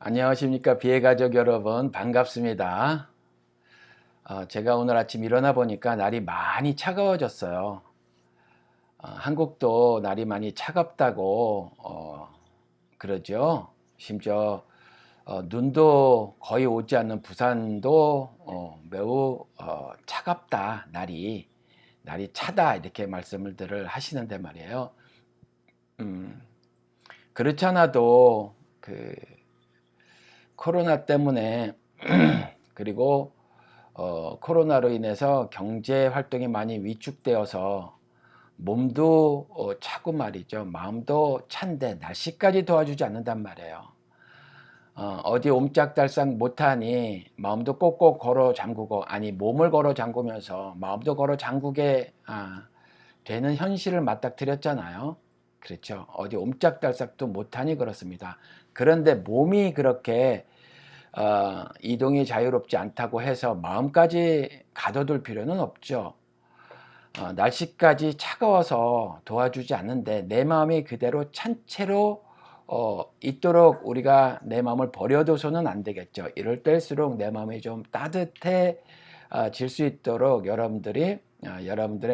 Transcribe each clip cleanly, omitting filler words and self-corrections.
안녕하십니까 비해가족 여러분, 반갑습니다. 제가 오늘 아침 일어나 보니까 날이 많이 차가워졌어요. 한국도 날이 많이 차갑다고 그러죠. 심지어 눈도 거의 오지 않는 부산도 매우 차갑다, 날이 차다, 이렇게 말씀을 하시는데 말이에요. 그렇지 않아도 그 코로나 때문에 그리고 코로나로 인해서 경제 활동이 많이 위축되어서 몸도 차고 말이죠. 마음도 찬데 날씨까지 도와주지 않는단 말이에요. 어디 옴짝달싹 못하니 마음도 꼭꼭 걸어 잠그고, 아니 몸을 걸어 잠그면서 마음도 걸어 잠그게 되는 현실을 맞닥뜨렸잖아요. 그렇죠. 어디 옴짝달싹도 못하니 그렇습니다. 그런데 몸이 그렇게 이동이 자유롭지 않다고 해서 마음까지 가둬둘 필요는 없죠. 날씨까지 차가워서 도와주지 않는데 내 마음이 그대로 찬 채로 있도록 우리가 내 마음을 버려둬서는 안 되겠죠. 이럴 때일수록 내 마음이 좀 따뜻해질 수 있도록 여러분들의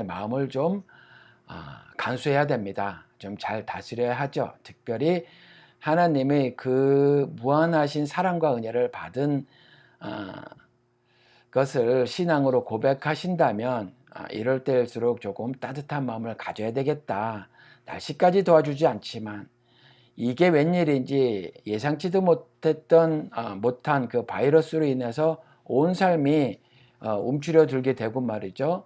마음을 좀 간수해야 됩니다. 좀 잘 다스려야 하죠. 특별히 하나님의 그 무한하신 사랑과 은혜를 받은 것을 신앙으로 고백하신다면 이럴 때일수록 조금 따뜻한 마음을 가져야 되겠다. 날씨까지 도와주지 않지만 이게 웬일인지 예상치도 못한 그 바이러스로 인해서 온 삶이 움츠려들게 되고 말이죠.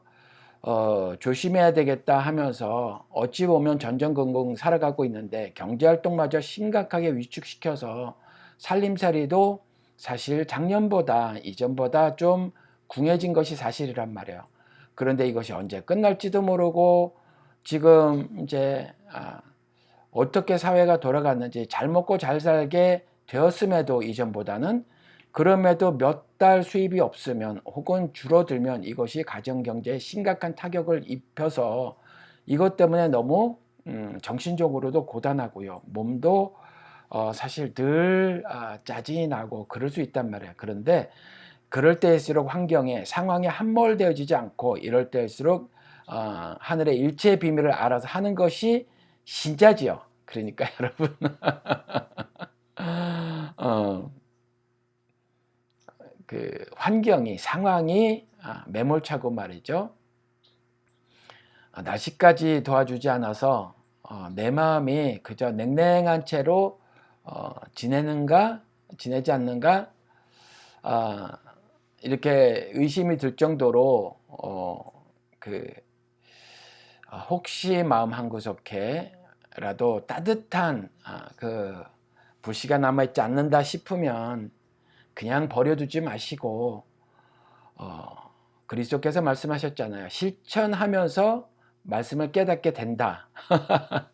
조심해야 되겠다 하면서 어찌 보면 전전긍긍 살아가고 있는데 경제활동마저 심각하게 위축시켜서 살림살이도 사실 작년보다 이전보다 좀 궁해진 것이 사실이란 말이에요. 그런데 이것이 언제 끝날지도 모르고 지금 이제 어떻게 사회가 돌아갔는지 잘 먹고 잘 살게 되었음에도 이전보다는, 그럼에도 몇 달 수입이 없으면 혹은 줄어들면 이것이 가정경제에 심각한 타격을 입혀서 이것 때문에 너무 정신적으로도 고단하고요. 몸도 사실 늘 짜증이 나고 그럴 수 있단 말이에요. 그런데 그럴 때일수록 상황에 함몰되어지지 않고 이럴 때일수록 하늘의 일체의 비밀을 알아서 하는 것이 신자지요. 그러니까 여러분 어, 그 상황이 매몰차고 말이죠. 날씨까지 도와주지 않아서 내 마음이 그저 냉랭한 채로 지내지 않는가, 이렇게 의심이 들 정도로 그 혹시 마음 한구석에라도 따뜻한 그 불씨가 남아있지 않는다 싶으면 그냥 버려두지 마시고, 그리스도께서 말씀하셨잖아요. 실천하면서 말씀을 깨닫게 된다.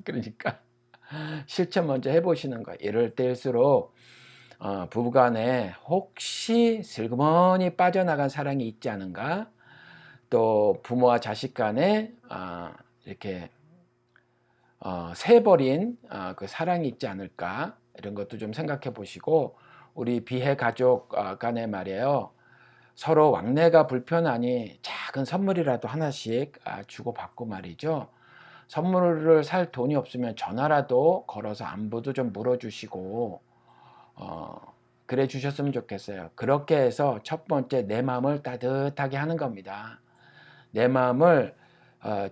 그러니까 실천 먼저 해보시는 거예요. 이럴 때일수록 부부간에 혹시 슬그머니 빠져나간 사랑이 있지 않은가, 또 부모와 자식 간에 이렇게 새버린 그 사랑이 있지 않을까, 이런 것도 좀 생각해 보시고, 우리 비해 가족 간에 말이에요. 서로 왕래가 불편하니 작은 선물이라도 하나씩 주고받고 말이죠. 선물을 살 돈이 없으면 전화라도 걸어서 안부도 좀 물어주시고 그래 주셨으면 좋겠어요. 그렇게 해서 첫 번째 내 마음을 따뜻하게 하는 겁니다. 내 마음을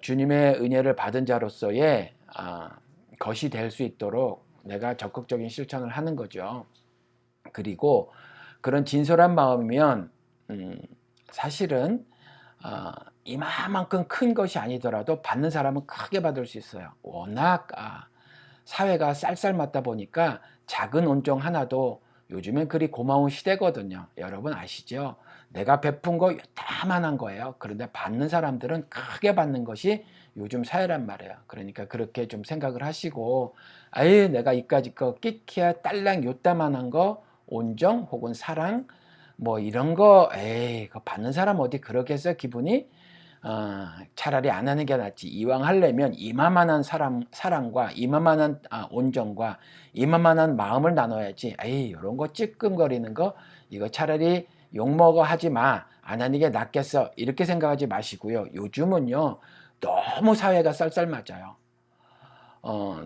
주님의 은혜를 받은 자로서의 것이 될 수 있도록 내가 적극적인 실천을 하는 거죠. 그리고 그런 진솔한 마음이면 사실은 이만큼 큰 것이 아니더라도 받는 사람은 크게 받을 수 있어요. 워낙 사회가 쌀쌀맞다 보니까 작은 온정 하나도 요즘엔 그리 고마운 시대거든요. 여러분 아시죠? 내가 베푼 거 다만한 거예요. 그런데 받는 사람들은 크게 받는 것이 요즘 사회란 말이에요. 그러니까 그렇게 좀 생각을 하시고, 아유 내가 이까짓 거 끼키야 딸랑 요따만한 거 온정 혹은 사랑 뭐 이런 거, 에이 그 받는 사람 어디 그러겠어요 기분이? 차라리 안 하는 게 낫지. 이왕 하려면 이만한 사랑과 이만한 온정과 이만한 마음을 나눠야지. 에이, 이런 거 찌끔거리는 거 이거 차라리 욕먹어 하지 마. 안 하는 게 낫겠어. 이렇게 생각하지 마시고요. 요즘은요, 너무 사회가 쌀쌀맞아요.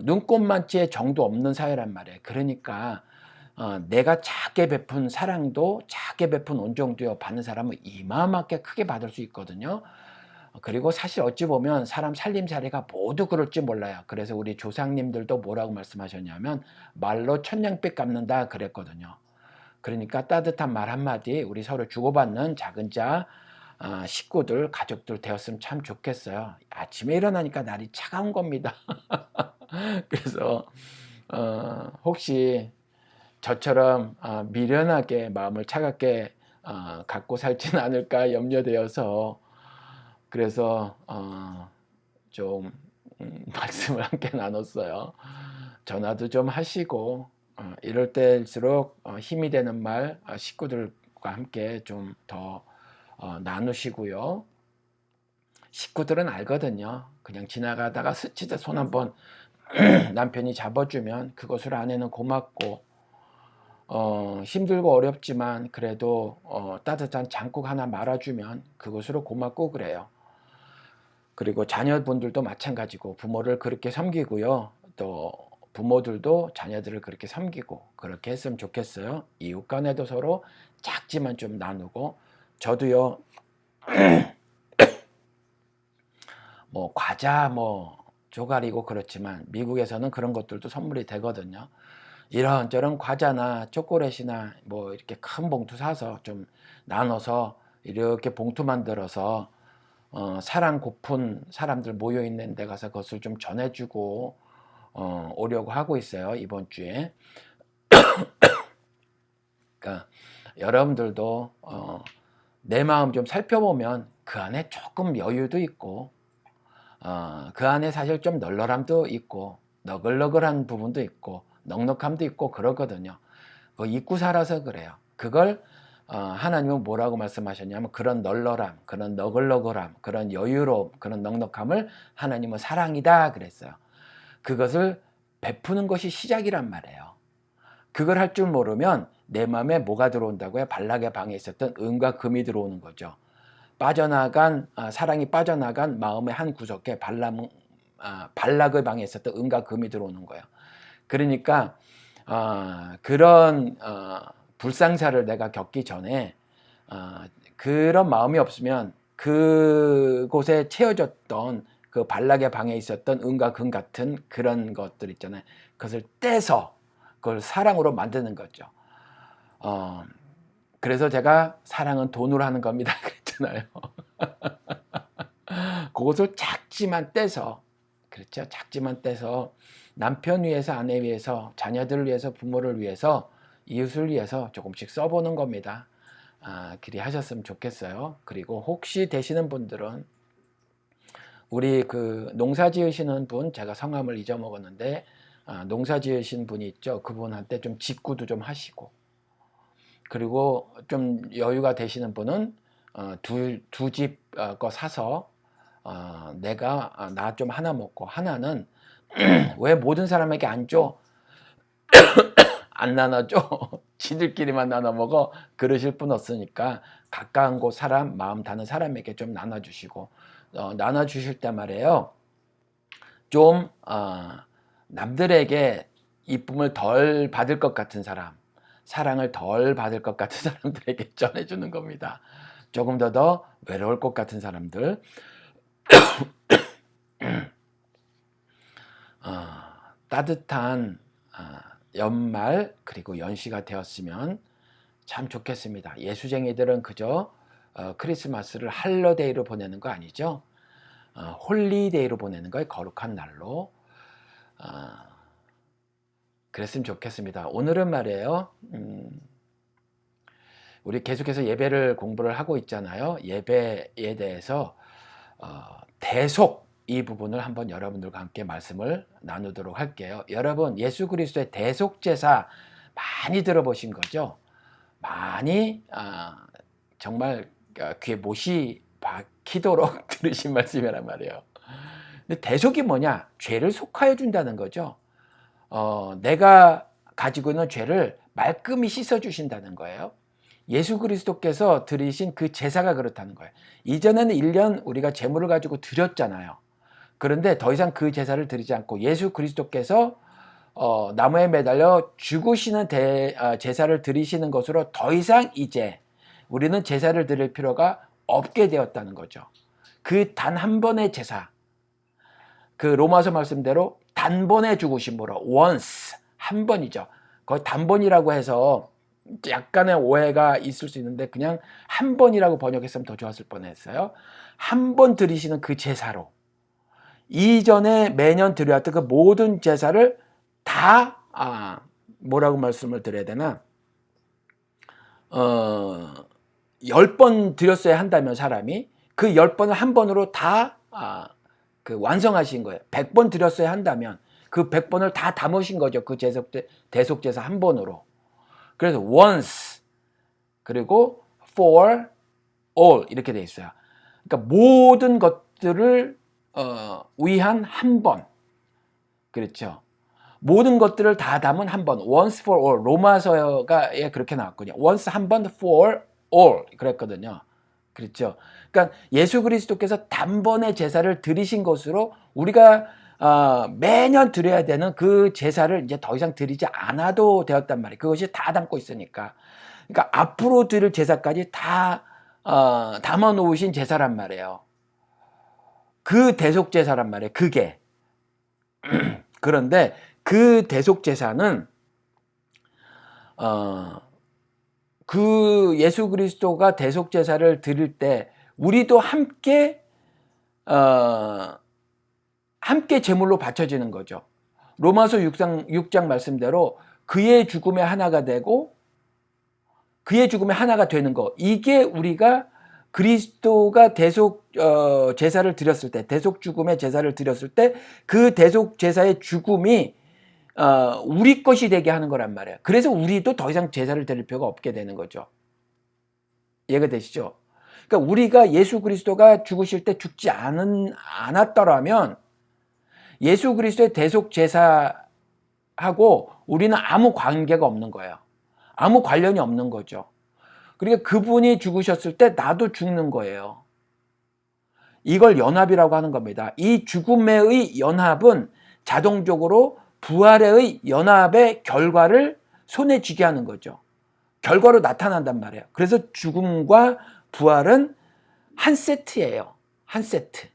눈꽃만치의 정도 없는 사회란 말이에요. 그러니까 내가 작게 베푼 사랑도 작게 베푼 온정도 받는 사람은 이만하게 크게 받을 수 있거든요. 그리고 사실 어찌 보면 사람 살림살이가 모두 그럴지 몰라요. 그래서 우리 조상님들도 뭐라고 말씀하셨냐면 말로 천냥빚 갚는다 그랬거든요. 그러니까 따뜻한 말 한마디 우리 서로 주고받는 작은 자 식구들 가족들 되었으면 참 좋겠어요. 아침에 일어나니까 날이 차가운 겁니다. 그래서 혹시 저처럼 미련하게 마음을 차갑게 갖고 살지는 않을까 염려되어서 그래서 좀 말씀을 함께 나눴어요. 전화도 좀 하시고 이럴 때일수록 힘이 되는 말 식구들과 함께 좀 더 나누시고요. 식구들은 알거든요. 그냥 지나가다가 스치듯 손 한번 남편이 잡아주면 그것을 아내는 고맙고 힘들고 어렵지만 그래도 따뜻한 장국 하나 말아주면 그것으로 고맙고 그래요. 그리고 자녀분들도 마찬가지고 부모를 그렇게 섬기고요. 또 부모들도 자녀들을 그렇게 섬기고 그렇게 했으면 좋겠어요. 이웃 간에도 서로 작지만 좀 나누고 저도요. 뭐 과자 뭐 조갈이고 그렇지만 미국에서는 그런 것들도 선물이 되거든요. 이런저런 과자나 초콜릿이나 뭐 이렇게 큰 봉투 사서 좀 나눠서 이렇게 봉투 만들어서 사랑 고픈 사람들 모여 있는 데 가서 그것을 좀 전해주고 오려고 하고 있어요. 이번 주에. 그러니까 여러분들도 내 마음 좀 살펴보면 그 안에 조금 여유도 있고 그 안에 사실 좀 널널함도 있고 너글너글한 부분도 있고 넉넉함도 있고 그러거든요. 그 잊고 살아서 그래요. 그걸 하나님은 뭐라고 말씀하셨냐면 그런 널널함, 그런 너글너글함, 그런 여유로움, 그런 넉넉함을 하나님은 사랑이다 그랬어요. 그것을 베푸는 것이 시작이란 말이에요. 그걸 할 줄 모르면 내 마음에 뭐가 들어온다고요? 발락의 방에 있었던 은과 금이 들어오는 거죠. 사랑이 빠져나간 마음의 한 구석에 발락의 방에 있었던 은과 금이 들어오는 거예요. 그러니까 그런 불상사를 내가 겪기 전에 그런 마음이 없으면 그곳에 채워졌던 그 발락의 방에 있었던 은과 금 같은 그런 것들 있잖아요. 그것을 떼서 그걸 사랑으로 만드는 거죠. 그래서 제가 사랑은 돈으로 하는 겁니다 그랬잖아요. 그것을 작지만 떼서 그렇죠. 작지만 떼서 남편 위해서 아내 위해서 자녀들을 위해서 부모를 위해서 이웃을 위해서 조금씩 써보는 겁니다. 그리 하셨으면 좋겠어요. 그리고 혹시 되시는 분들은 우리 그 농사 지으시는 분 제가 성함을 잊어먹었는데 농사 지으신 분이 있죠. 그분한테 좀 직구도 좀 하시고 그리고 좀 여유가 되시는 분은 두 집 거 사서 내가 나 좀 하나 먹고 하나는 왜 모든 사람에게 안 줘? 안 나눠줘? 지들끼리만 나눠 먹어? 그러실 분 없으니까 가까운 곳 사람, 마음 닿는 사람에게 좀 나눠주시고 나눠주실 때 말이에요. 좀 남들에게 이쁨을 덜 받을 것 같은 사람, 사랑을 덜 받을 것 같은 사람들에게 전해주는 겁니다. 조금 더 외로울 것 같은 사람들. 따뜻한 연말 그리고 연시가 되었으면 참 좋겠습니다. 예수쟁이들은 그저 크리스마스를 할러데이로 보내는 거 아니죠. 홀리데이로 보내는 거예요. 거룩한 날로. 그랬으면 좋겠습니다. 오늘은 말이에요. 우리 계속해서 예배를 공부를 하고 있잖아요. 예배에 대해서 대속 이 부분을 한번 여러분들과 함께 말씀을 나누도록 할게요. 여러분 예수 그리스도의 대속제사 많이 들어보신 거죠? 많이 정말 귀에 못이 밝히도록 들으신 말씀이란 말이에요. 근데 대속이 뭐냐? 죄를 속하여 준다는 거죠. 내가 가지고 있는 죄를 말끔히 씻어 주신다는 거예요. 예수 그리스도께서 드리신 그 제사가 그렇다는 거예요. 이전에는 1년 우리가 제물을 가지고 드렸잖아요. 그런데 더 이상 그 제사를 드리지 않고 예수 그리스도께서 나무에 매달려 죽으시는 제사를 드리시는 것으로 더 이상 이제 우리는 제사를 드릴 필요가 없게 되었다는 거죠. 그 단 한 번의 제사, 그 로마서 말씀대로 단번에 죽으심으로 once, 한 번이죠. 거의 단번이라고 해서 약간의 오해가 있을 수 있는데 그냥 한 번이라고 번역했으면 더 좋았을 뻔했어요. 한 번 드리시는 그 제사로 이전에 매년 드려왔던 그 모든 제사를 다 뭐라고 말씀을 드려야 되나? 10번 드렸어야 한다면 사람이 그 10번을 한 번으로 다 완성하신 거예요. 100번 드렸어야 한다면 그 100번을 다 담으신 거죠. 그 대속제사 한 번으로. 그래서 once 그리고 for all 이렇게 돼 있어요. 그러니까 모든 것들을 위한 한 번. 그렇죠. 모든 것들을 다 담은 한 번. once for all. 로마서에 그렇게 나왔거든요. once 한 번 for all 그랬거든요. 그렇죠. 그러니까 예수 그리스도께서 단번에 제사를 드리신 것으로 우리가 매년 드려야 되는 그 제사를 이제 더 이상 드리지 않아도 되었단 말이에요. 그것이 다 담고 있으니까. 그러니까 앞으로 드릴 제사까지 다 담아 놓으신 제사란 말이에요. 그 대속 제사란 말이에요. 그게. 그런데 그 대속 제사는 그 예수 그리스도가 대속 제사를 드릴 때 우리도 함께 제물로 바쳐지는 거죠. 로마서 6장 말씀대로 그의 죽음에 하나가 되고 그의 죽음에 하나가 되는 거. 이게 우리가 그리스도가 대속 제사를 드렸을 때, 대속 죽음의 제사를 드렸을 때 그 대속 제사의 죽음이 우리 것이 되게 하는 거란 말이에요. 그래서 우리도 더 이상 제사를 드릴 필요가 없게 되는 거죠. 이해가 되시죠? 그러니까 우리가 예수 그리스도가 죽으실 때 죽지 않았더라면 예수 그리스도의 대속 제사하고 우리는 아무 관계가 없는 거예요. 아무 관련이 없는 거죠. 그러니까 그분이 죽으셨을 때 나도 죽는 거예요. 이걸 연합이라고 하는 겁니다. 이 죽음의 연합은 자동적으로 부활의 연합의 결과를 손에 쥐게 하는 거죠. 결과로 나타난단 말이에요. 그래서 죽음과 부활은 한 세트예요. 한 세트.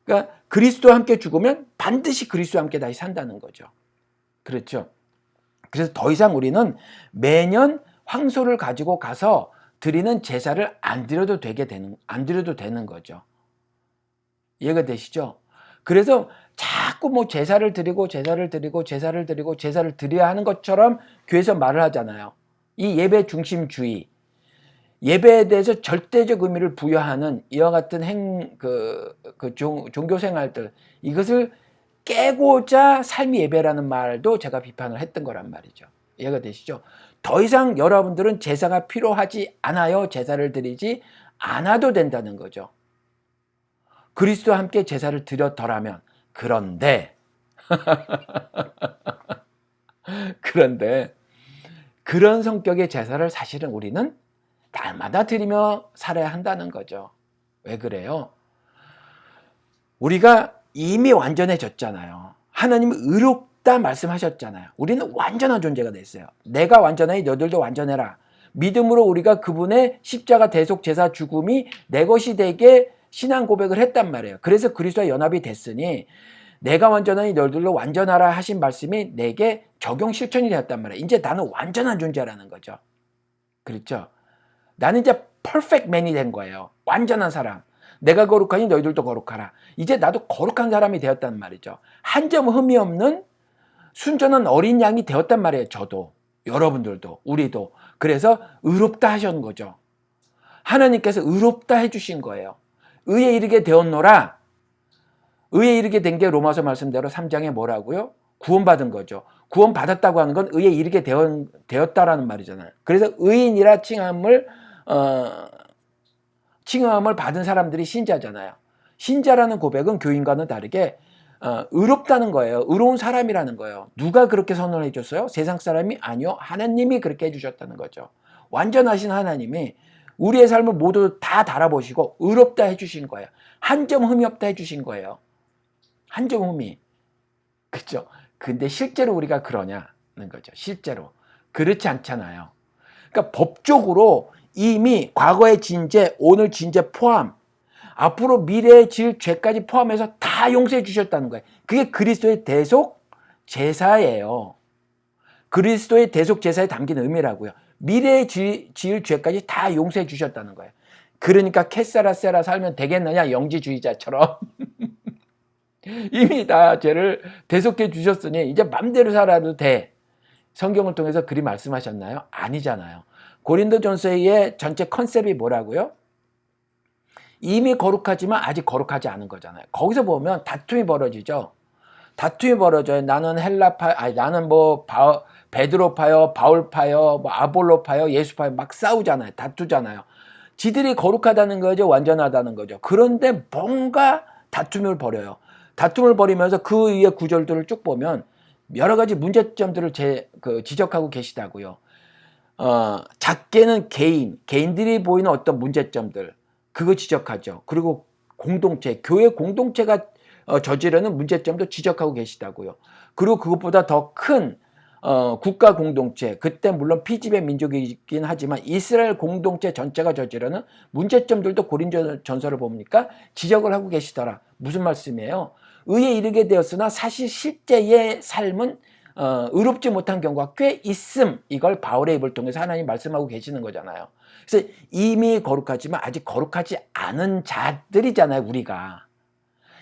그러니까 그리스도와 함께 죽으면 반드시 그리스도와 함께 다시 산다는 거죠. 그렇죠. 그래서 더 이상 우리는 매년 황소를 가지고 가서 드리는 제사를 안 드려도 되는 거죠. 이해가 되시죠? 그래서 자꾸 뭐 제사를 드려야 하는 것처럼 교회에서 말을 하잖아요. 이 예배 중심주의, 예배에 대해서 절대적 의미를 부여하는 이와 같은 종교 생활들, 이것을 깨고자 삶이 예배라는 말도 제가 비판을 했던 거란 말이죠. 이해가 되시죠? 더 이상 여러분들은 제사가 필요하지 않아요. 제사를 드리지 않아도 된다는 거죠. 그리스도와 함께 제사를 드렸더라면. 그런데 그런 성격의 제사를 사실은 우리는 날마다 드리며 살아야 한다는 거죠. 왜 그래요? 우리가 이미 완전해졌잖아요. 하나님은 의롭다 말씀하셨잖아요. 우리는 완전한 존재가 됐어요. 내가 완전하니 너희들도 완전해라. 믿음으로 우리가 그분의 십자가 대속 제사 죽음이 내 것이 되게 신앙 고백을 했단 말이에요. 그래서 그리스도와 연합이 됐으니 내가 완전하니 너희들도 완전하라 하신 말씀이 내게 적용 실천이 되었단 말이에요. 이제 나는 완전한 존재라는 거죠. 그렇죠? 나는 이제 퍼펙트 맨이 된 거예요. 완전한 사람. 내가 거룩하니 너희들도 거룩하라. 이제 나도 거룩한 사람이 되었단 말이죠. 한 점 흠이 없는 순전한 어린 양이 되었단 말이에요. 저도, 여러분들도, 우리도. 그래서 의롭다 하신 거죠. 하나님께서 의롭다 해주신 거예요. 의에 이르게 되었노라. 의에 이르게 된 게 로마서 말씀대로 3장에 뭐라고요? 구원받은 거죠. 구원받았다고 하는 건 의에 이르게 되었다라는 말이잖아요. 그래서 의인이라 칭함을 칭함을 받은 사람들이 신자잖아요. 신자라는 고백은 교인과는 다르게 의롭다는 거예요. 의로운 사람이라는 거예요. 누가 그렇게 선언해 줬어요? 세상 사람이 아니요. 하나님이 그렇게 해주셨다는 거죠. 완전하신 하나님이 우리의 삶을 모두 다 달아보시고 의롭다 해주신 거예요. 한 점 흠이 없다 해주신 거예요. 한 점 흠이. 그렇죠? 근데 실제로 우리가 그러냐는 거죠. 실제로. 그렇지 않잖아요. 그러니까 법적으로 이미 과거의 진죄, 오늘 진죄 포함, 앞으로 미래에 질 죄까지 포함해서 다 용서해 주셨다는 거예요. 그게 그리스도의 대속 제사예요. 그리스도의 대속 제사에 담긴 의미라고요. 미래에 지을 죄까지 다 용서해 주셨다는 거예요. 그러니까 캐사라 세라 살면 되겠느냐, 영지주의자처럼. 이미 다 죄를 대속해 주셨으니 이제 맘대로 살아도 돼. 성경을 통해서 그리 말씀하셨나요? 아니잖아요. 고린도전서의 전체 컨셉이 뭐라고요? 이미 거룩하지만 아직 거룩하지 않은 거잖아요. 거기서 보면 다툼이 벌어지죠. 다툼이 벌어져요. 나는 헬라파, 아니 나는 뭐 베드로파요, 바울파요, 뭐 아볼로파요, 예수파요 막 싸우잖아요. 다투잖아요. 지들이 거룩하다는 거죠, 완전하다는 거죠. 그런데 뭔가 다툼을 벌여요. 다툼을 벌이면서 그 위의 구절들을 쭉 보면 여러 가지 문제점들을 지적하고 계시다고요. 작게는 개인들이 보이는 어떤 문제점들, 그거 지적하죠. 그리고 공동체, 교회 공동체가 저지르는 문제점도 지적하고 계시다고요. 그리고 그것보다 더 큰 국가 공동체, 그때 물론 피지배 민족이긴 하지만 이스라엘 공동체 전체가 저지르는 문제점들도 고린도전서를 보니까 지적을 하고 계시더라. 무슨 말씀이에요? 의에 이르게 되었으나 사실 실제의 삶은 의롭지 못한 경우가 꽤 있음. 이걸 바울의 입을 통해서 하나님 말씀하고 계시는 거잖아요. 그래서 이미 거룩하지만 아직 거룩하지 않은 자들이잖아요, 우리가.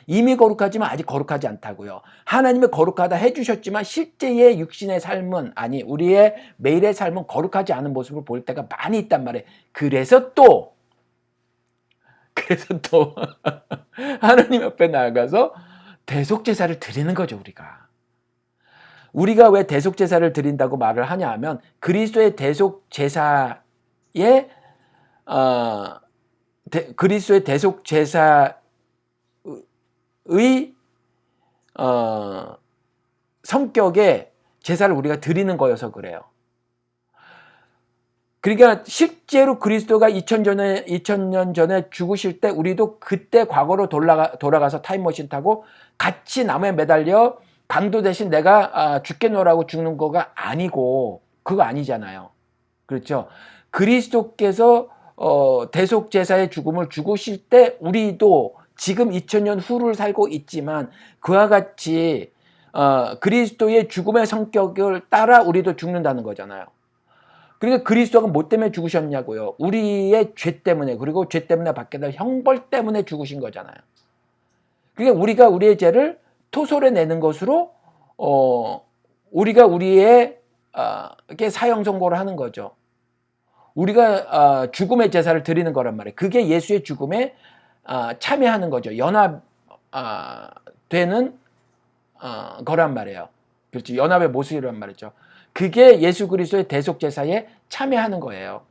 이미 거룩하지만 아직 거룩하지 않다고요. 하나님의 거룩하다 해주셨지만 실제의 육신의 삶은, 아니 우리의 매일의 삶은 거룩하지 않은 모습을 볼 때가 많이 있단 말이에요. 그래서 또 하나님 앞에 나아가서 대속제사를 드리는 거죠. 우리가 왜 대속제사를 드린다고 말을 하냐 하면 그리스도의 대속제사의 그리스도의 대속제사의 성격의 제사를 우리가 드리는 거여서 그래요. 그러니까 실제로 그리스도가 2000년 전에 죽으실 때 우리도 그때 과거로 돌아가서 타임머신 타고 같이 나무에 매달려 강도 대신 내가 죽겠노라고 죽는 거가 아니고, 그거 아니잖아요. 그렇죠? 그리스도께서 대속제사의 죽음을 죽으실 때 우리도 지금 2000년 후를 살고 있지만 그와 같이 그리스도의 죽음의 성격을 따라 우리도 죽는다는 거잖아요. 그러니까 그리스도가 뭐 때문에 죽으셨냐고요? 우리의 죄 때문에, 그리고 죄 때문에 받게 될 형벌 때문에 죽으신 거잖아요. 그러니까 우리가 우리의 죄를 토설해내는 것으로 우리가 우리의 사형 선고를 하는 거죠. 우리가 죽음의 제사를 드리는 거란 말이에요. 그게 예수의 죽음에 참여하는 거죠. 연합되는 거란 말이에요. 그렇죠. 연합의 모습이란 말이죠. 그게 예수 그리스도의 대속 제사에 참여하는 거예요.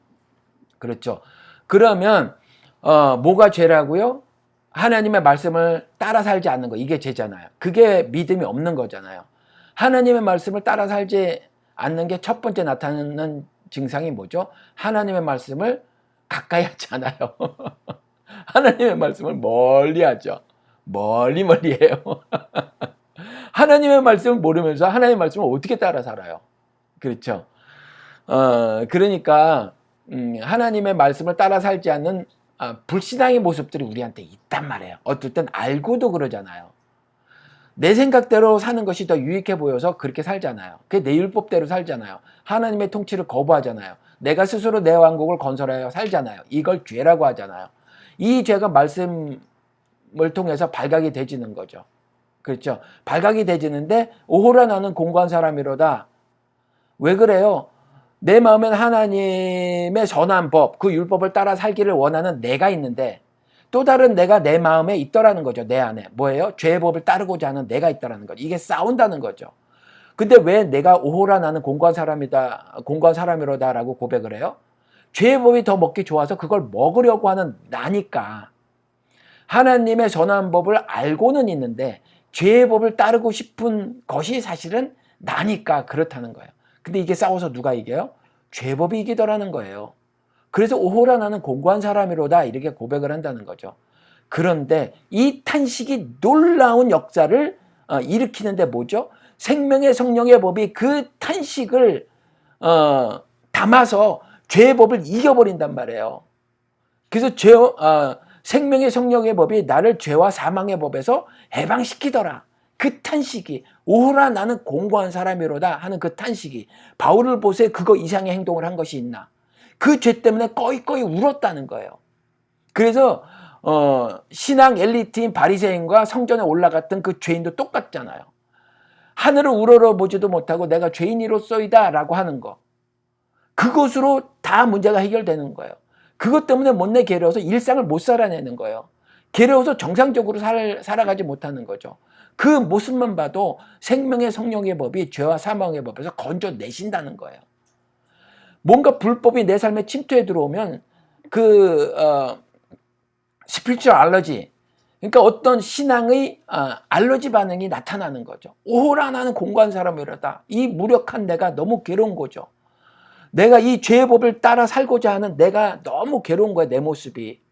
그렇죠. 그러면 뭐가 죄라고요? 하나님의 말씀을 따라 살지 않는 거, 이게 죄잖아요. 그게 믿음이 없는 거잖아요. 하나님의 말씀을 따라 살지 않는 게 첫 번째 나타나는 증상이 뭐죠? 하나님의 말씀을 가까이 하지 않아요. 하나님의 말씀을 멀리 하죠. 멀리 해요. 하나님의 말씀을 모르면서 하나님의 말씀을 어떻게 따라 살아요? 그렇죠. 그러니까 하나님의 말씀을 따라 살지 않는 불신앙의 모습들이 우리한테 있단 말이에요. 어떨 땐 알고도 그러잖아요. 내 생각대로 사는 것이 더 유익해 보여서 그렇게 살잖아요. 그게 내 율법대로 살잖아요. 하나님의 통치를 거부하잖아요. 내가 스스로 내 왕국을 건설하여 살잖아요. 이걸 죄라고 하잖아요. 이 죄가 말씀을 통해서 발각이 되지는 거죠. 그렇죠. 발각이 되지는데 오호라 나는 공고한 사람이로다. 왜 그래요? 내 마음엔 하나님의 선한 법, 그 율법을 따라 살기를 원하는 내가 있는데 또 다른 내가 내 마음에 있더라는 거죠. 내 안에. 뭐예요? 죄의 법을 따르고자 하는 내가 있더라는 거죠. 이게 싸운다는 거죠. 근데 왜 내가 오호라 나는 공고한 사람이로다라고 고백을 해요? 죄의 법이 더 먹기 좋아서 그걸 먹으려고 하는 나니까. 하나님의 선한 법을 알고는 있는데 죄의 법을 따르고 싶은 것이 사실은 나니까 그렇다는 거예요. 근데 이게 싸워서 누가 이겨요? 죄의 법이 이기더라는 거예요. 그래서 오호라 나는 공고한 사람이로다 이렇게 고백을 한다는 거죠. 그런데 이 탄식이 놀라운 역사를 일으키는데 뭐죠? 생명의 성령의 법이 그 탄식을 담아서 죄의 법을 이겨버린단 말이에요. 그래서 생명의 성령의 법이 나를 죄와 사망의 법에서 해방시키더라. 그 탄식이 오호라 나는 공고한 사람이로다 하는 그 탄식이 바울을 보세 그거 이상의 행동을 한 것이 있나. 그 죄 때문에 꺼이꺼이 울었다는 거예요. 그래서 신앙 엘리트인 바리새인과 성전에 올라갔던 그 죄인도 똑같잖아요. 하늘을 우러러보지도 못하고 내가 죄인이로소이다 라고 하는 거. 그것으로 다 문제가 해결되는 거예요. 그것 때문에 못내 괴로워서 일상을 못 살아내는 거예요. 괴로워서 정상적으로 살아가지 못하는 거죠. 그 모습만 봐도 생명의 성령의 법이 죄와 사망의 법에서 건져내신다는 거예요. 뭔가 불법이 내 삶에 침투해 들어오면 스피리추얼 알러지, 그러니까 어떤 신앙의 알러지 반응이 나타나는 거죠. 오호라 나는 공고한 사람이라다. 이 무력한 내가 너무 괴로운 거죠. 내가 이 죄의 법을 따라 살고자 하는 내가 너무 괴로운 거야, 내 모습이.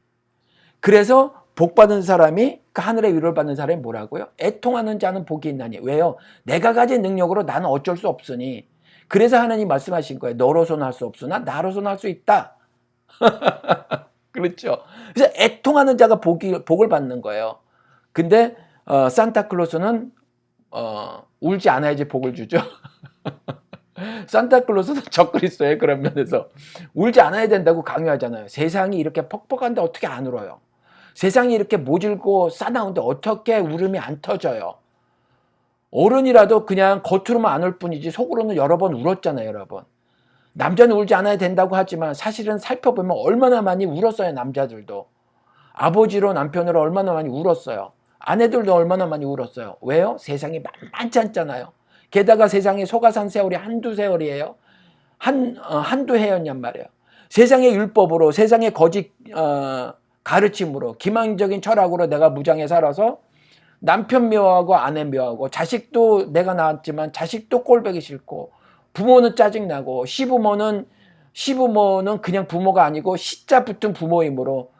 그래서 복 받은 사람이 그 하늘의 위로를 받는 사람이 뭐라고요? 애통하는 자는 복이 있나니. 왜요? 내가 가진 능력으로 나는 어쩔 수 없으니. 그래서 하나님 말씀하신 거예요. 너로서는 할 수 없으나 나로서는 할 수 있다. 그렇죠. 그래서 애통하는 자가 복을 받는 거예요. 근데 산타클로스는 울지 않아야지 복을 주죠. 산타클로스는 적그리스도예요. 그런 면에서 울지 않아야 된다고 강요하잖아요. 세상이 이렇게 퍽퍽한데 어떻게 안 울어요? 세상이 이렇게 모질고 싸나운데 어떻게 울음이 안 터져요? 어른이라도 그냥 겉으로만 안 울 뿐이지 속으로는 여러 번 울었잖아요. 여러분. 남자는 울지 않아야 된다고 하지만 사실은 살펴보면 얼마나 많이 울었어요. 남자들도. 아버지로 남편으로 얼마나 많이 울었어요. 아내들도 얼마나 많이 울었어요. 왜요? 세상이 만만치 않잖아요. 게다가 세상에 속아 산 세월이 한두 세월이에요. 한두 해였냔 말이에요. 세상의 율법으로, 세상의 거짓 가르침으로, 기만적인 철학으로 내가 무장해 살아서 남편 미워하고 아내 미워하고 자식도 내가 낳았지만 자식도 꼴보기 싫고 부모는 짜증나고 시부모는 그냥 부모가 아니고 시자 붙은 부모이므로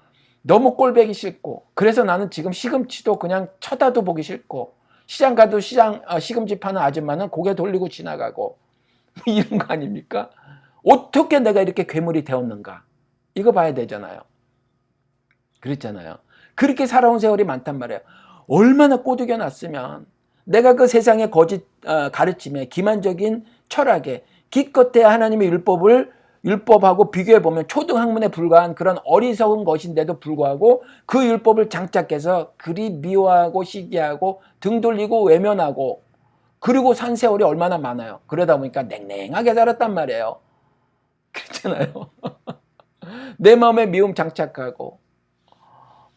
너무 꼴보기 싫고 그래서 나는 지금 시금치도 그냥 쳐다도 보기 싫고 시장 가도 시금치 파는 아줌마는 고개 돌리고 지나가고 이런 거 아닙니까? 어떻게 내가 이렇게 괴물이 되었는가? 이거 봐야 되잖아요. 그렇잖아요. 그렇게 살아온 세월이 많단 말이에요. 얼마나 꼬드겨 놨으면 내가 그 세상의 거짓 가르침에 기만적인 철학에 기껏해야 하나님의 율법하고 비교해보면 초등학문에 불과한 그런 어리석은 것인데도 불구하고 그 율법을 장착해서 그리 미워하고 시기하고 등 돌리고 외면하고 그리고 산 세월이 얼마나 많아요. 그러다 보니까 냉랭하게 살았단 말이에요. 그렇잖아요. 내 마음에 미움 장착하고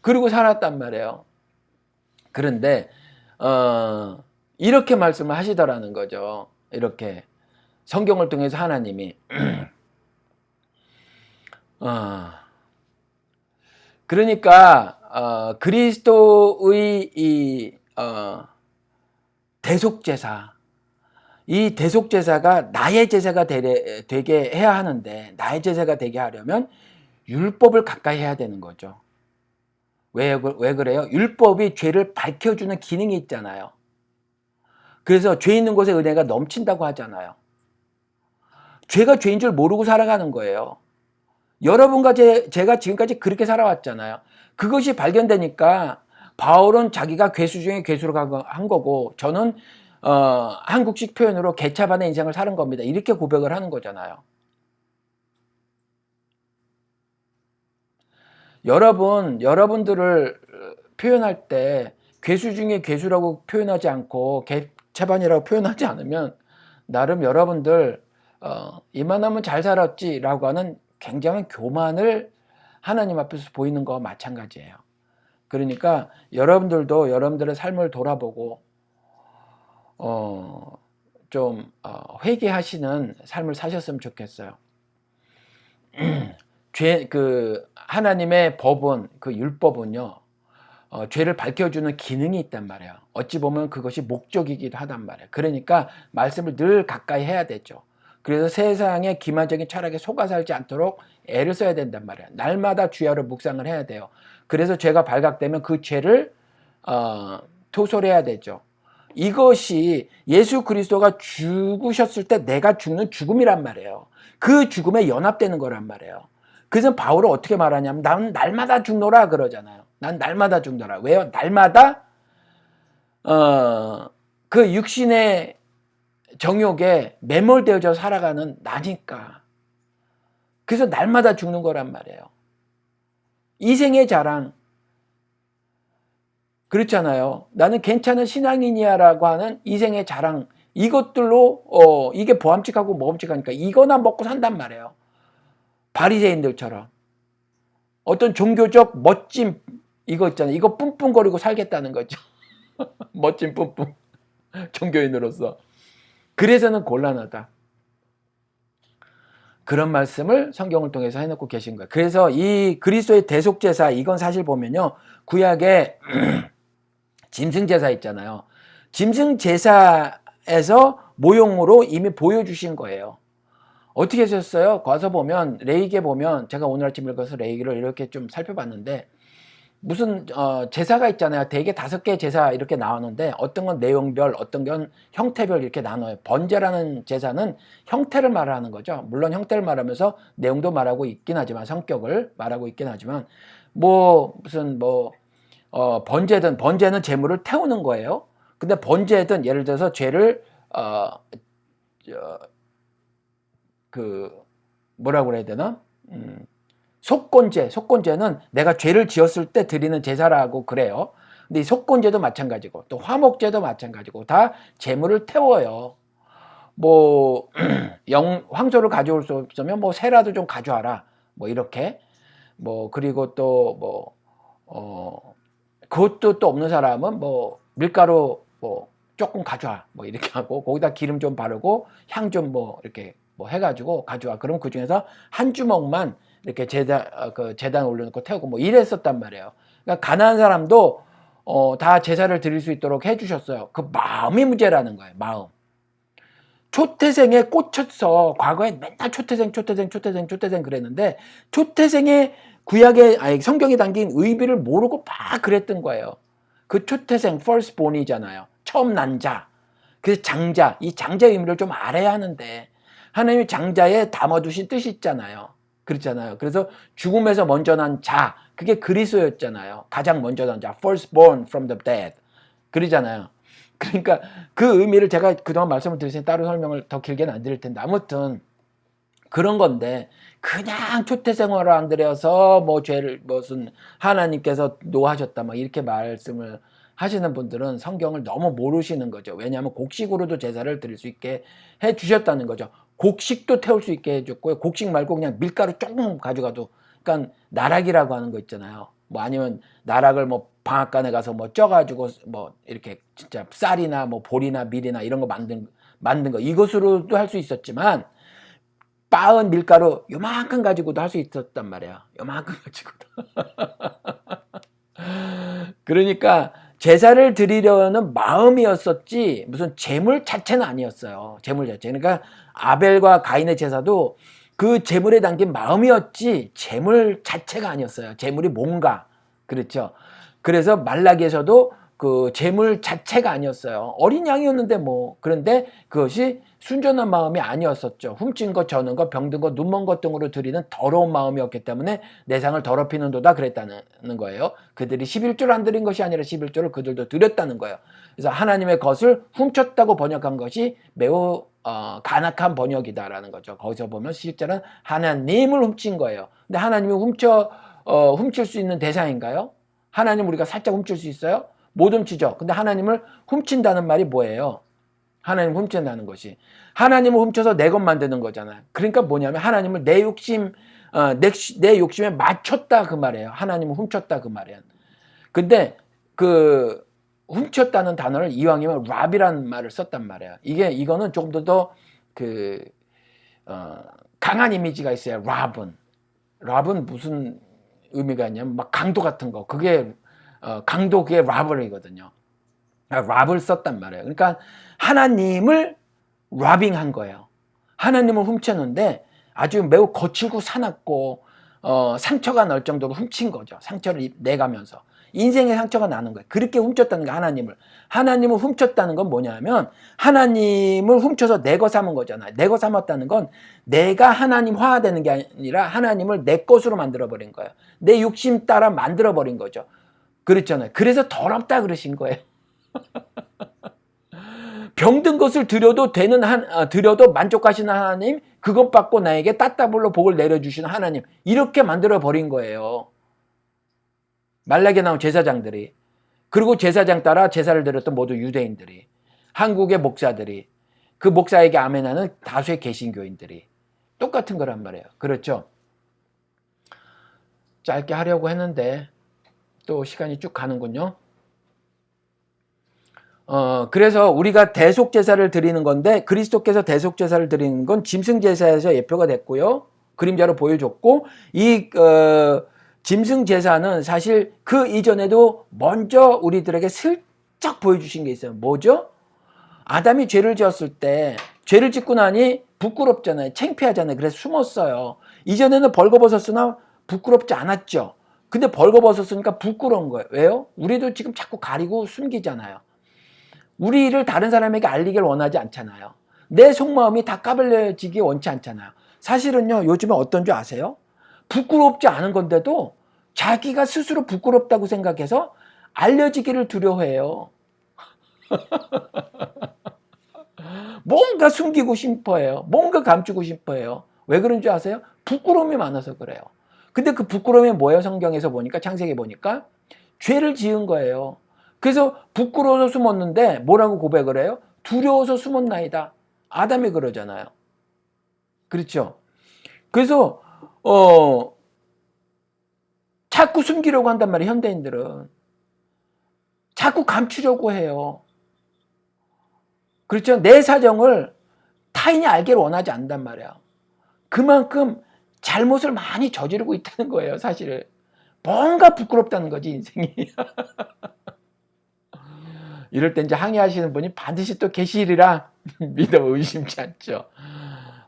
그리고 살았단 말이에요. 그런데 이렇게 말씀을 하시더라는 거죠. 이렇게 성경을 통해서 하나님이 그러니까 그리스도의 이 대속제사, 이 대속제사가 나의 제사가 되게 해야 하는데 나의 제사가 되게 하려면 율법을 가까이 해야 되는 거죠. 왜 그래요? 율법이 죄를 밝혀주는 기능이 있잖아요. 그래서 죄 있는 곳에 은혜가 넘친다고 하잖아요. 죄가 죄인 줄 모르고 살아가는 거예요. 여러분과 제가 지금까지 그렇게 살아왔잖아요. 그것이 발견되니까 바울은 자기가 괴수 중에 괴수로 한 거고 저는 한국식 표현으로 개차반의 인생을 사는 겁니다. 이렇게 고백을 하는 거잖아요. 여러분들을 표현할 때 괴수 중에 괴수라고 표현하지 않고 개차반이라고 표현하지 않으면 나름 여러분들 이만하면 잘 살았지라고 하는 굉장한 교만을 하나님 앞에서 보이는 거와 마찬가지예요. 그러니까 여러분들도 여러분들의 삶을 돌아보고 좀 회개하시는 삶을 사셨으면 좋겠어요. 하나님의 법은, 그 율법은요, 죄를 밝혀주는 기능이 있단 말이에요. 어찌 보면 그것이 목적이기도 하단 말이에요. 그러니까 말씀을 늘 가까이 해야 되죠. 그래서 세상의 기만적인 철학에 속아 살지 않도록 애를 써야 된단 말이에요. 날마다 주야로 묵상을 해야 돼요. 그래서 죄가 발각되면 그 죄를 토설해야 되죠. 이것이 예수 그리스도가 죽으셨을 때 내가 죽는 죽음이란 말이에요. 그 죽음에 연합되는 거란 말이에요. 그래서 바울은 어떻게 말하냐면 난 날마다 죽노라 그러잖아요. 난 날마다 죽노라. 왜요? 날마다 그 육신의 정욕에 매몰되어져 살아가는 나니까. 그래서 날마다 죽는 거란 말이에요. 이생의 자랑. 그렇잖아요. 나는 괜찮은 신앙인이야라고 하는 이생의 자랑. 이것들로 이게 보암직하고 모험직하니까 이거나 먹고 산단 말이에요. 바리새인들처럼. 어떤 종교적 멋짐 이거 있잖아요. 이거 뿜뿜거리고 살겠다는 거죠. 멋짐 뿜뿜. 종교인으로서. 그래서는 곤란하다. 그런 말씀을 성경을 통해서 해놓고 계신 거예요. 그래서 이 그리스도의 대속제사, 이건 사실 보면요, 구약에 짐승제사 있잖아요. 짐승제사에서 모형으로 이미 보여주신 거예요. 어떻게 하셨어요? 가서 보면, 레위기에 보면, 제가 오늘 아침 읽어서 레위기를 이렇게 좀 살펴봤는데, 무슨 제사가 있잖아요. 대개 5개의 제사 이렇게 나오는데 어떤 건 내용별, 어떤 건 형태별 이렇게 나눠요. 번제라는 제사는 형태를 말하는 거죠. 물론 형태를 말하면서 내용도 말하고 있긴 하지만, 성격을 말하고 있긴 하지만, 번제는 재물을 태우는 거예요. 근데 번제든 예를 들어서 죄를 뭐라고 그래야 되나? 속건제는 내가 죄를 지었을 때 드리는 제사라고 그래요. 근데 이 속건제도 마찬가지고, 또 화목제도 마찬가지고, 다 재물을 태워요. 황소를 가져올 수 없으면 새라도 좀 가져와라. 이렇게. 그리고 또 그것도 또 없는 사람은 밀가루 조금 가져와. 이렇게 하고, 거기다 기름 좀 바르고, 향 좀 이렇게 해가지고 가져와. 그럼 그 중에서 한 주먹만 이렇게 제단 올려놓고 태우고 이랬었단 말이에요. 그러니까 가난한 사람도 다 제사를 드릴 수 있도록 해주셨어요. 그 마음이 문제라는 거예요. 마음. 초태생에 꽂혀서 과거에 맨날 초태생 그랬는데, 초태생의 성경에 담긴 의미를 모르고 막 그랬던 거예요. 그 초태생, firstborn이잖아요. 처음 난 자. 그래서 장자, 이 장자의 의미를 좀 알아야 하는데, 하나님이 장자에 담아두신 뜻이 있잖아요. 그렇잖아요. 그래서 죽음에서 먼저 난 자, 그게 그리스도였잖아요. 가장 먼저 난 자, firstborn from the dead. 그러잖아요. 그러니까 그 의미를 제가 그동안 말씀을 드렸으니 따로 설명을 더 길게는 안 드릴 텐데, 아무튼 그런 건데, 그냥 초태생활을 안 들여서 죄를 하나님께서 노하셨다 이렇게 말씀을 하시는 분들은 성경을 너무 모르시는 거죠. 왜냐하면 곡식으로도 제사를 드릴 수 있게 해 주셨다는 거죠. 곡식도 태울 수 있게 해줬고요. 곡식 말고 그냥 밀가루 조금 가져가도, 그러니까 나락이라고 하는 거 있잖아요. 아니면 나락을 방앗간에 가서 쪄가지고 이렇게 진짜 쌀이나 보리나 밀이나 이런 거 만든 거, 이것으로도 할 수 있었지만, 빻은 밀가루 요만큼 가지고도 할 수 있었단 말이에요. 요만큼 가지고도. 그러니까 제사를 드리려는 마음이었었지 무슨 제물 자체는 아니었어요. 제물 자체. 그러니까 아벨과 가인의 제사도 그 제물에 담긴 마음이었지 제물 자체가 아니었어요. 제물이 뭔가. 그렇죠. 그래서 말라기에서도 그 제물 자체가 아니었어요. 어린 양이었는데 그런데 그것이 순전한 마음이 아니었었죠. 훔친 것, 저는 것, 병든 것, 눈먼 것 등으로 드리는 더러운 마음이었기 때문에 내상을 더럽히는도다 그랬다는 거예요. 그들이 11조를 안 드린 것이 아니라 11조를 그들도 드렸다는 거예요. 그래서 하나님의 것을 훔쳤다고 번역한 것이 매우 간악한 번역이다라는 거죠. 거기서 보면 실제는 하나님을 훔친 거예요. 근데 하나님이 훔칠 수 있는 대상인가요? 하나님 우리가 살짝 훔칠 수 있어요? 못 훔치죠. 근데 하나님을 훔친다는 말이 뭐예요? 하나님을 훔친다는 것이, 하나님을 훔쳐서 내 것 만드는 거잖아요. 그러니까 뭐냐면 하나님을 내 욕심에 맞췄다 그 말이에요. 하나님을 훔쳤다 그 말이에요. 근데 그 훔쳤다는 단어를 이왕이면 랍이라는 말을 썼단 말이에요. 이거는 조금 더 강한 이미지가 있어요. 랍은 무슨 의미가 있냐면 막 강도 같은 거. 그게 강도 그게 라버리거든요. 랍을 썼단 말이에요. 그러니까 하나님을 라빙한 거예요. 하나님을 훔쳤는데 아주 매우 거칠고 사납고 상처가 날 정도로 훔친 거죠. 상처를 내가면서 인생의 상처가 나는 거예요. 그렇게 훔쳤다는 거 하나님을 훔쳤다는 건 뭐냐면 하나님을 훔쳐서 내 거 삼은 거잖아요. 내 거 삼았다는 건 내가 하나님화되는 게 아니라 하나님을 내 것으로 만들어 버린 거예요. 내 욕심 따라 만들어 버린 거죠. 그렇잖아요. 그래서 더럽다 그러신 거예요. 병든 것을 드려도 드려도 만족하시는 하나님, 그것 받고 나에게 따따블로 복을 내려주시는 하나님, 이렇게 만들어 버린 거예요. 말라기에 나온 제사장들이, 그리고 제사장 따라 제사를 드렸던 모두 유대인들이, 한국의 목사들이, 그 목사에게 아멘하는 다수의 개신교인들이 똑같은 거란 말이에요. 그렇죠? 짧게 하려고 했는데 또 시간이 쭉 가는군요. 그래서 우리가 대속제사를 드리는 건데 그리스도께서 대속제사를 드리는 건 짐승제사에서 예표가 됐고요. 그림자로 보여줬고 이 짐승제사는 사실 그 이전에도 먼저 우리들에게 슬쩍 보여주신 게 있어요. 뭐죠? 아담이 죄를 지었을 때 죄를 짓고 나니 부끄럽잖아요. 창피하잖아요. 그래서 숨었어요. 이전에는 벌거벗었으나 부끄럽지 않았죠. 근데 벌거벗었으니까 부끄러운 거예요. 왜요? 우리도 지금 자꾸 가리고 숨기잖아요. 우리를 다른 사람에게 알리길 원하지 않잖아요. 내 속마음이 다 까발려지기 원치 않잖아요. 사실은요, 요즘에 어떤 줄 아세요? 부끄럽지 않은 건데도 자기가 스스로 부끄럽다고 생각해서 알려지기를 두려워해요. 뭔가 숨기고 싶어해요. 뭔가 감추고 싶어해요. 왜 그런 줄 아세요? 부끄러움이 많아서 그래요. 근데 그 부끄러움이 뭐예요? 성경에서 보니까, 창세기 보니까 죄를 지은 거예요. 그래서 부끄러워서 숨었는데 뭐라고 고백을 해요? 두려워서 숨었나이다. 아담이 그러잖아요. 그렇죠? 그래서 자꾸 숨기려고 한단 말이에요. 현대인들은. 자꾸 감추려고 해요. 그렇죠? 내 사정을 타인이 알기를 원하지 않단 말이에요. 그만큼 잘못을 많이 저지르고 있다는 거예요. 사실 뭔가 부끄럽다는 거지 인생이. 이럴 때 이제 항의하시는 분이 반드시 또 계시리라 믿어 의심치 않죠.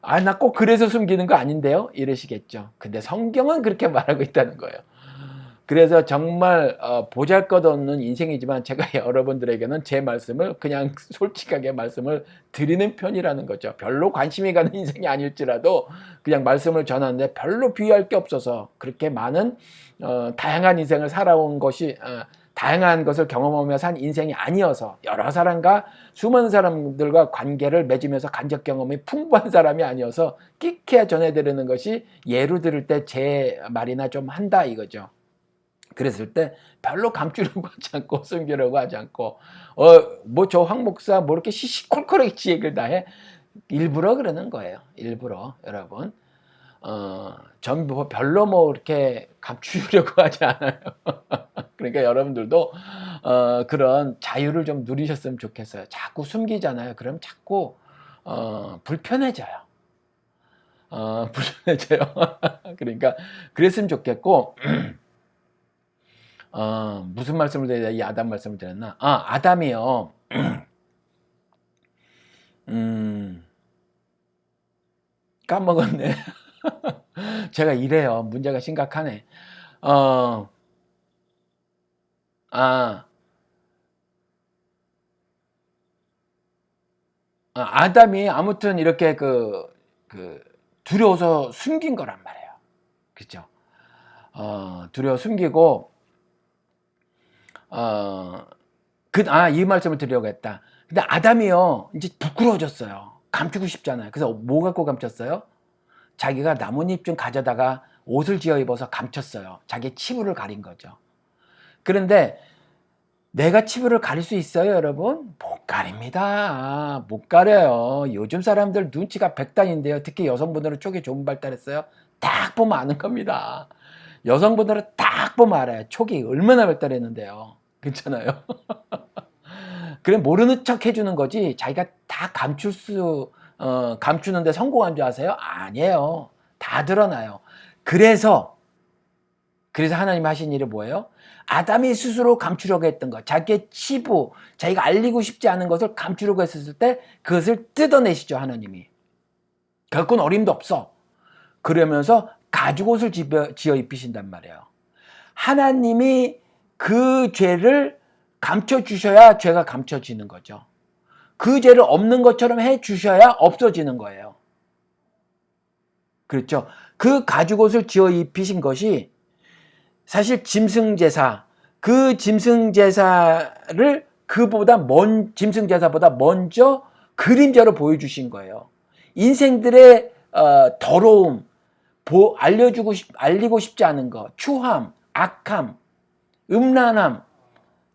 아, 나 꼭 그래서 숨기는 거 아닌데요? 이러시겠죠. 근데 성경은 그렇게 말하고 있다는 거예요. 그래서 정말 보잘것없는 인생이지만 제가 여러분들에게는 제 말씀을 그냥 솔직하게 말씀을 드리는 편이라는 거죠. 별로 관심이 가는 인생이 아닐지라도 그냥 말씀을 전하는데 별로 비유할 게 없어서 그렇게 많은 다양한 인생을 살아온 것이 다양한 것을 경험하며 산 인생이 아니어서 여러 사람과 수많은 사람들과 관계를 맺으면서 간접 경험이 풍부한 사람이 아니어서 끼케야 전해드리는 것이 예로 들을 때 제 말이나 좀 한다 이거죠. 그랬을 때 별로 감추려고 하지 않고 숨기려고 하지 않고 뭐 저 황 목사 뭐 이렇게 시시콜콜하게 지 얘기를 다 해. 일부러 그러는 거예요. 일부러 여러분. 전부 별로 뭐 이렇게 감추려고 하지 않아요. 그러니까 여러분들도 그런 자유를 좀 누리셨으면 좋겠어요. 자꾸 숨기잖아요. 그럼 자꾸 불편해져요. 불편해져요. 그러니까 그랬으면 좋겠고 무슨 말씀을 드려야 이 아담 말씀을 드렸나? 아담이요. 까먹었네. 제가 이래요. 문제가 심각하네. 아담이 아무튼 이렇게 두려워서 숨긴 거란 말이에요. 그죠? 두려워 숨기고, 이 말씀을 드리려고 했다. 근데 아담이요, 이제 부끄러워졌어요. 감추고 싶잖아요. 그래서 뭐 갖고 감췄어요? 자기가 나뭇잎 좀 가져다가 옷을 지어 입어서 감췄어요. 자기 치부를 가린 거죠. 그런데 내가 치부를 가릴 수 있어요, 여러분? 못 가립니다. 못 가려요. 요즘 사람들 눈치가 백단인데요. 특히 여성분들은 촉이 좀 발달했어요. 딱 보면 아는 겁니다. 여성분들은 딱 보면 알아요. 촉이 얼마나 발달했는데요. 그렇잖아요. 그래 모르는 척 해주는 거지 자기가 다 감추는데 성공한 줄 아세요? 아니에요. 다 드러나요. 그래서 그래서 하나님 하신 일이 뭐예요? 아담이 스스로 감추려고 했던 것, 자기의 치부, 자기가 알리고 싶지 않은 것을 감추려고 했었을 때 그것을 뜯어내시죠, 하나님이. 결코 어림도 없어. 그러면서 가죽옷을 지어 입히신단 말이에요. 하나님이 그 죄를 감춰주셔야 죄가 감춰지는 거죠. 그 죄를 없는 것처럼 해주셔야 없어지는 거예요. 그렇죠? 그 가죽옷을 지어 입히신 것이 사실 짐승제사, 그 짐승제사를 짐승제사보다 먼저 그림자로 보여주신 거예요. 인생들의 더러움, 알리고 싶지 않은 것, 추함, 악함, 음란함,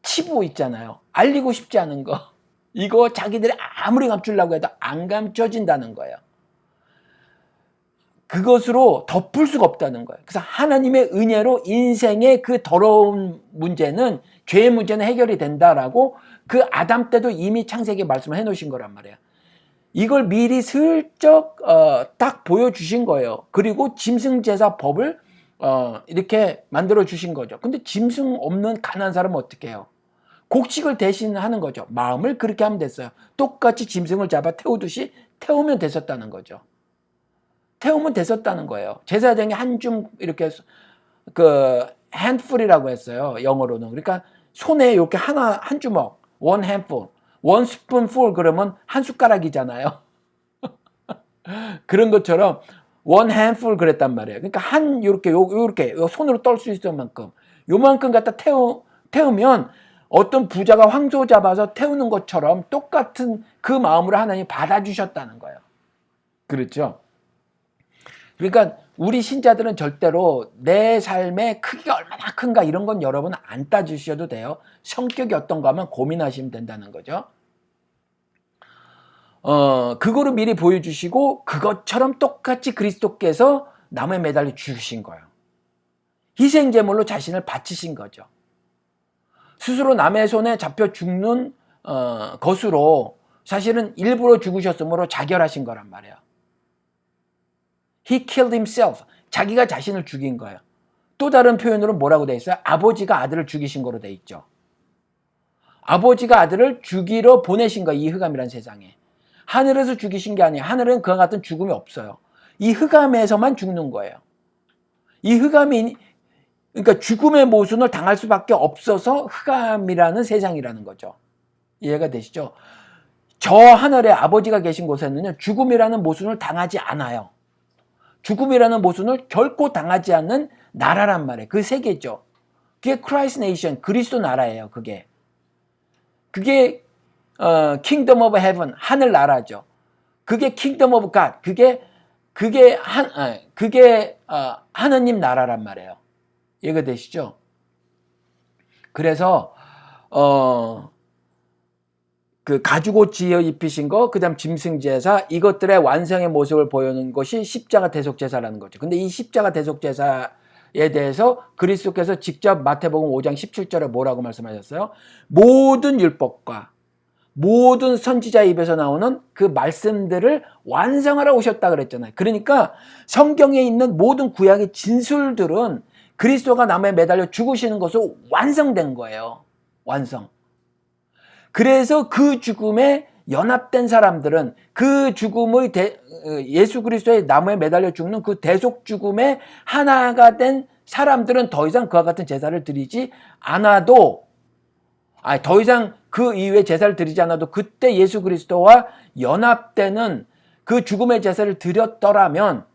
치부 있잖아요. 알리고 싶지 않은 거. 이거 자기들이 아무리 감추려고 해도 안 감춰진다는 거예요. 그것으로 덮을 수가 없다는 거예요. 그래서 하나님의 은혜로 인생의 그 더러운 문제는, 죄의 문제는 해결이 된다라고 그 아담 때도 이미 창세기 말씀을 해놓으신 거란 말이에요. 이걸 미리 슬쩍 딱 보여주신 거예요. 그리고 짐승제사 법을 이렇게 만들어 주신 거죠. 근데 짐승 없는 가난한 사람은 어떻게 해요? 곡식을 대신 하는 거죠. 마음을 그렇게 하면 됐어요. 똑같이 짐승을 잡아 태우듯이 태우면 됐었다는 거죠. 태우면 됐었다는 거예요. 제사장이 한 줌 이렇게 그 handful이라고 했어요. 영어로는. 그러니까 손에 이렇게 한 주먹, one handful, one spoonful 그러면 한 숟가락이잖아요. 그런 것처럼 one handful 그랬단 말이에요. 그러니까 요렇게 손으로 떨 수 있을 만큼 요만큼 갖다 태우면 어떤 부자가 황소 잡아서 태우는 것처럼 똑같은 그 마음으로 하나님이 받아주셨다는 거예요. 그렇죠? 그러니까 우리 신자들은 절대로 내 삶의 크기가 얼마나 큰가 이런 건 여러분 안 따지셔도 돼요. 성격이 어떤가 하면 고민하시면 된다는 거죠. 그거를 미리 보여주시고 그것처럼 똑같이 그리스도께서 나무에 매달려 죽으신 거예요. 희생제물로 자신을 바치신 거죠. 스스로 남의 손에 잡혀 죽는 것으로 사실은 일부러 죽으셨으므로 자결하신 거란 말이에요. He killed himself. 자기가 자신을 죽인 거예요. 또 다른 표현으로 뭐라고 돼 있어요? 아버지가 아들을 죽이신 거로 돼 있죠. 아버지가 아들을 죽이러 보내신 거예요. 이 흑암이라는 세상에. 하늘에서 죽이신 게 아니에요. 하늘은 그와 같은 죽음이 없어요. 이 흑암에서만 죽는 거예요. 이 흑암이, 그러니까 죽음의 모순을 당할 수밖에 없어서 흑암이라는 세상이라는 거죠. 이해가 되시죠? 저 하늘에 아버지가 계신 곳에는요, 죽음이라는 모순을 당하지 않아요. 죽음이라는 모순을 결코 당하지 않는 나라란 말이에요. 그 세계죠. 그게 Christ Nation, 그리스도 나라예요. 그게 Kingdom of Heaven, 하늘 나라죠. 그게 Kingdom of God, 그게 하느님 나라란 말이에요. 이해가 되시죠? 그래서 그 가죽옷 지어 입히신 거, 그 다음 짐승제사, 이것들의 완성의 모습을 보여주는 것이 십자가 대속제사라는 거죠. 근데 이 십자가 대속제사에 대해서 그리스도께서 직접 마태복음 5장 17절에 뭐라고 말씀하셨어요? 모든 율법과 모든 선지자 입에서 나오는 그 말씀들을 완성하러 오셨다 그랬잖아요. 그러니까 성경에 있는 모든 구약의 진술들은 그리스도가 나무에 매달려 죽으시는 것으로 완성된 거예요. 완성. 그래서 그 죽음에 연합된 사람들은 그 죽음의 예수 그리스도의 나무에 매달려 죽는 그 대속 죽음에 하나가 된 사람들은 더 이상 그와 같은 제사를 드리지 않아도, 더 이상 그 이후에 제사를 드리지 않아도 그때 예수 그리스도와 연합되는 그 죽음의 제사를 드렸더라면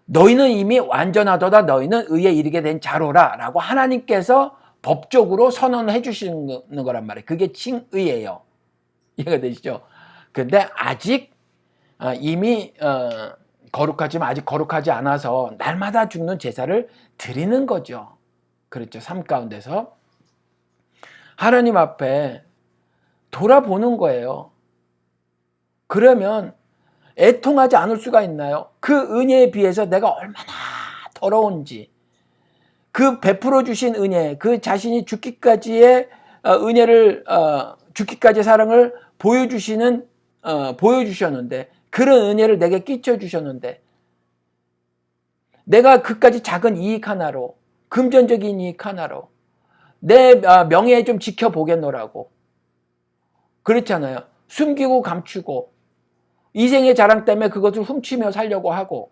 너희는 이미 완전하도다, 너희는 의에 이르게 된 자로라 라고 하나님께서 법적으로 선언해 주시는 거란 말이에요. 그게 칭의예요. 이해가 되시죠? 근데 아직 이미 거룩하지만 아직 거룩하지 않아서 날마다 죽는 제사를 드리는 거죠. 그렇죠. 삶 가운데서 하나님 앞에 돌아보는 거예요. 그러면 애통하지 않을 수가 있나요? 그 은혜에 비해서 내가 얼마나 더러운지, 그 베풀어 주신 은혜, 그 자신이 죽기까지의 은혜를, 죽기까지의 사랑을 보여주셨는데, 그런 은혜를 내게 끼쳐주셨는데, 내가 그까지 작은 이익 하나로, 금전적인 이익 하나로 내 명예 좀 지켜보겠노라고. 그렇잖아요. 숨기고 감추고 이생의 자랑 때문에 그것을 훔치며 살려고 하고,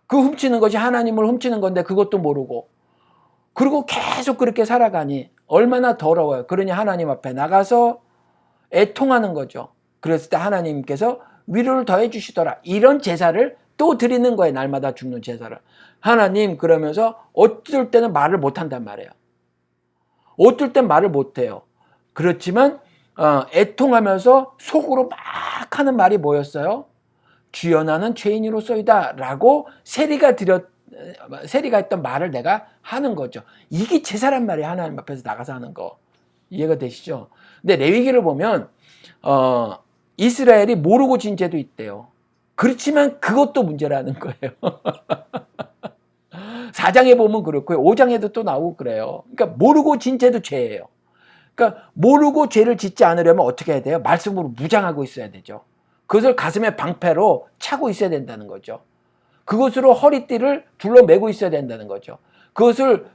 그 훔치는 것이 하나님을 훔치는 건데 그것도 모르고, 그리고 계속 그렇게 살아가니 얼마나 더러워요. 그러니 하나님 앞에 나가서 애통하는 거죠. 그랬을 때 하나님께서 위로를 더해 주시더라. 이런 제사를 또 드리는 거예요. 날마다 죽는 제사를. 하나님 그러면서 어떨 때는 말을 못한단 말이에요. 어떨 땐 말을 못해요. 그렇지만 애통하면서 속으로 막 하는 말이 뭐였어요? 주여 나는 죄인으로서이다 라고 세리가 했던 말을 내가 하는 거죠. 이게 제사란 말이에요. 하나님 앞에서 나가서 하는 거. 이해가 되시죠? 근데 레위기를 보면 이스라엘이 모르고 진 죄도 있대요. 그렇지만 그것도 문제라는 거예요. 4장에 보면 그렇고요. 5장에도 또 나오고 그래요. 그러니까 모르고 진 죄도 죄예요. 그러니까 모르고 죄를 짓지 않으려면 어떻게 해야 돼요? 말씀으로 무장하고 있어야 되죠. 그것을 가슴에 방패로 차고 있어야 된다는 거죠. 그것으로 허리띠를 둘러매고 있어야 된다는 거죠. 그것을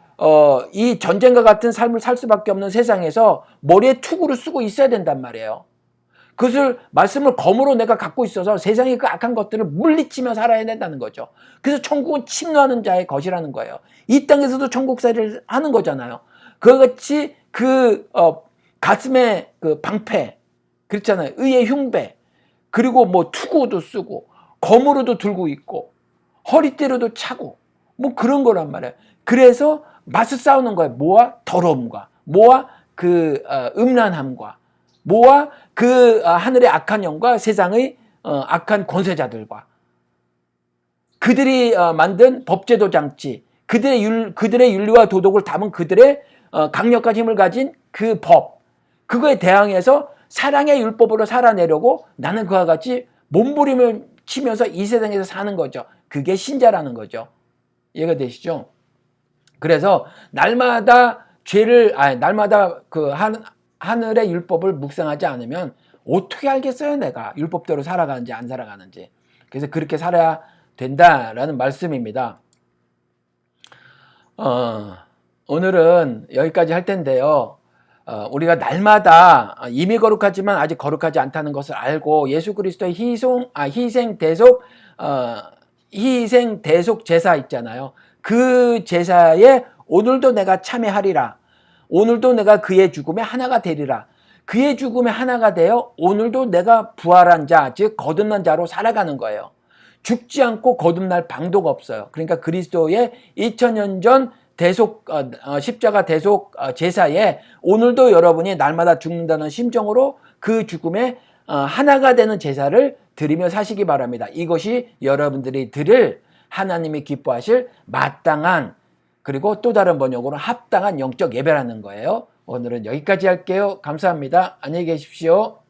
이 전쟁과 같은 삶을 살 수밖에 없는 세상에서 머리에 투구를 쓰고 있어야 된단 말이에요. 그것을 말씀을 검으로 내가 갖고 있어서 세상의 그 악한 것들을 물리치며 살아야 된다는 거죠. 그래서 천국은 침노하는 자의 것이라는 거예요. 이 땅에서도 천국살이를 하는 거잖아요. 그같이 가슴에 그 방패, 그렇잖아요. 의의 흉배, 그리고 뭐 투구도 쓰고 검으로도 들고 있고 허리띠로도 차고 뭐 그런 거란 말이에요. 그래서 맞서 싸우는 거예요. 뭐와? 더러움과, 뭐와? 그 음란함과, 뭐와? 그 하늘의 악한 영과 세상의 악한 권세자들과, 그들이 만든 법제도 장치, 그들의 윤리와 도덕을 담은 그들의 강력한 힘을 가진 그 법, 그거에 대항해서 사랑의 율법으로 살아내려고 나는 그와 같이 몸부림을 치면서 이 세상에서 사는 거죠. 그게 신자라는 거죠. 이해가 되시죠? 그래서 날마다 그 하늘의 율법을 묵상하지 않으면 어떻게 알겠어요? 내가 율법대로 살아가는지 안 살아가는지. 그래서 그렇게 살아야 된다라는 말씀입니다. 오늘은 여기까지 할 텐데요. 우리가 날마다 이미 거룩하지만 아직 거룩하지 않다는 것을 알고 예수 그리스도의 희생 대속 제사 있잖아요. 그 제사에 오늘도 내가 참여하리라. 오늘도 내가 그의 죽음에 하나가 되리라. 그의 죽음에 하나가 되어 오늘도 내가 부활한 자, 즉 거듭난 자로 살아가는 거예요. 죽지 않고 거듭날 방도가 없어요. 그러니까 그리스도의 2000년 전 십자가 대속 제사에 오늘도 여러분이 날마다 죽는다는 심정으로 그 죽음에 하나가 되는 제사를 드리며 사시기 바랍니다. 이것이 여러분들이 드릴 하나님이 기뻐하실 마땅한, 그리고 또 다른 번역으로 합당한 영적 예배라는 거예요. 오늘은 여기까지 할게요. 감사합니다. 안녕히 계십시오.